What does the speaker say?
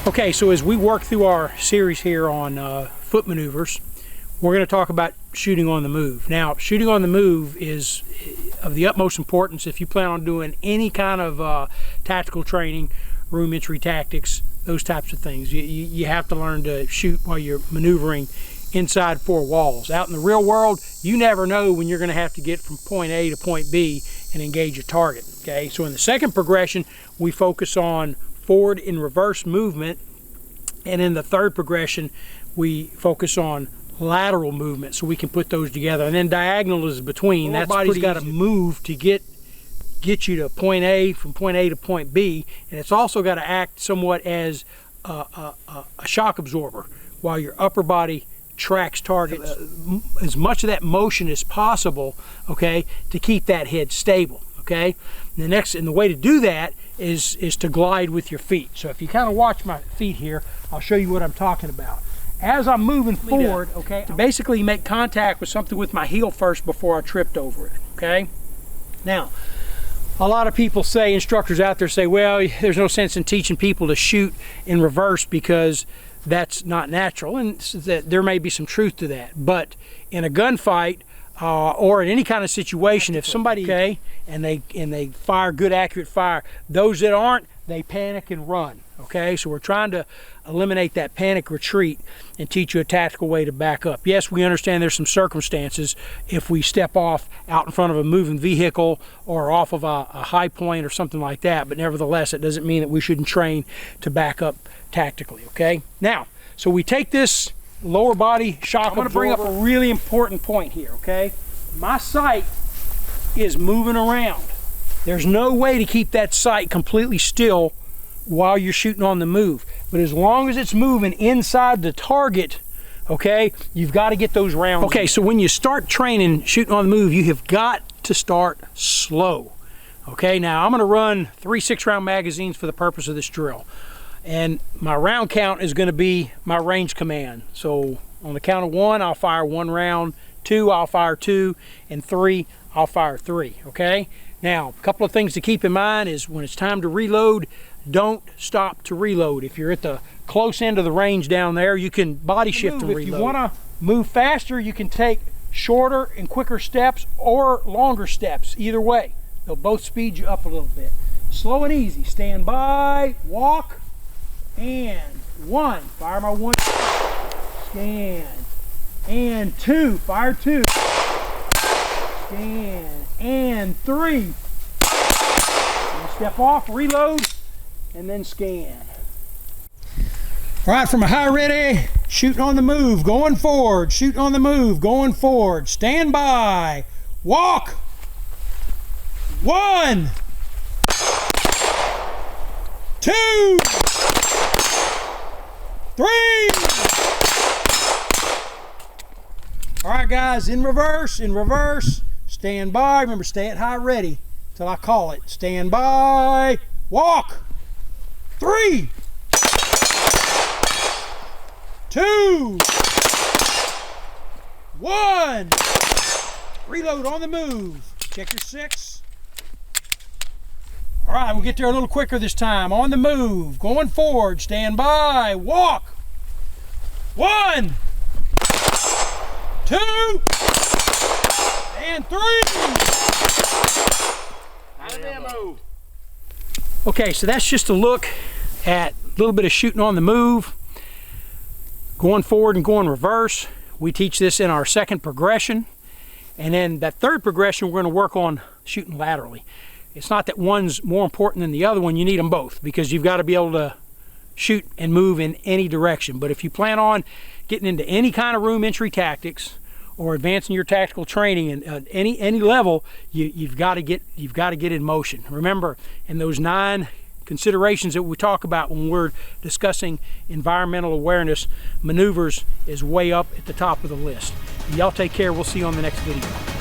Okay, so as we work through our series here on foot maneuvers, we're going to talk about shooting on the move. Now, shooting on the move is of the utmost importance if you plan on doing any kind of tactical training, room entry tactics, those types of things. You have to learn to shoot while you're maneuvering inside four walls. Out in the real world, you never know when you're going to have to get from point A to point B and engage a target. Okay, so in the second progression, we focus on forward and reverse movement, and in the third progression, we focus on lateral movement, so we can put those together. And then diagonal is between. That body's got to move to get you to point A, from point A to point B, and it's also got to act somewhat as a shock absorber while your upper body tracks targets. As much of that motion as possible, okay, to keep that head stable. Okay, and the way to do that is to glide with your feet. So if you kind of watch my feet here, I'll show you what I'm talking about. As I'm moving forward, okay, to basically make contact with something with my heel first before I tripped over it. Okay, now a lot of people say, instructors out there say, well, there's no sense in teaching people to shoot in reverse because that's not natural, and that there may be some truth to that. But in a gunfight or in any kind of situation, if somebody and they fire good accurate fire, those that aren't, they panic and run. Okay, so we're trying to eliminate that panic retreat and teach you a tactical way to back up. Yes, we understand there's some circumstances if we step off out in front of a moving vehicle or off of a high point or something like that, but nevertheless, it doesn't mean that we shouldn't train to back up tactically. Okay, now, so we take this lower body shock. I'm going to bring up a really important point here. Okay, my sight is moving around. There's no way to keep that sight completely still while you're shooting on the move, but as long as it's moving inside the target, okay, you've got to get those rounds. Okay, so when you start training shooting on the move, you have got to start slow. Okay, now I'm going to run 3 6-round magazines for the purpose of this drill, and my round count is going to be my range command. So on the count of 1, I'll fire 1 round, 2, I'll fire 2, and 3, I'll fire 3. Okay, now a couple of things to keep in mind is when it's time to reload, don't stop to reload. If you're at the close end of the range down there, you can body shift and reload. If you want to move faster, you can take shorter and quicker steps or longer steps. Either way, they'll both speed you up a little bit. Slow and easy. Stand by, walk, and 1. Fire my 1. Scan. And 2. Fire 2. Scan. And 3. Step off, reload, and then scan. All right, from a high ready, shooting on the move, going forward, shooting on the move, going forward, stand by, walk, 1, 2, 3. All right, guys, in reverse, stand by. Remember, stay at high ready till I call it. Stand by, walk, 3, 2, 1. Reload on the move. Check your 6. All right, we'll get there a little quicker this time. On the move, going forward, stand by, walk. 1, 2, and 3. Out of ammo. Okay, so that's just a look at a little bit of shooting on the move, going forward and going reverse. We teach this in our second progression, and then that third progression we're going to work on shooting laterally. It's not that one's more important than the other one. You need them both because you've got to be able to shoot and move in any direction. But if you plan on getting into any kind of room entry tactics or advancing your tactical training at any level, you've got to get in motion. Remember, in those 9 considerations that we talk about when we're discussing environmental awareness, maneuvers is way up at the top of the list. Y'all take care. We'll see you on the next video.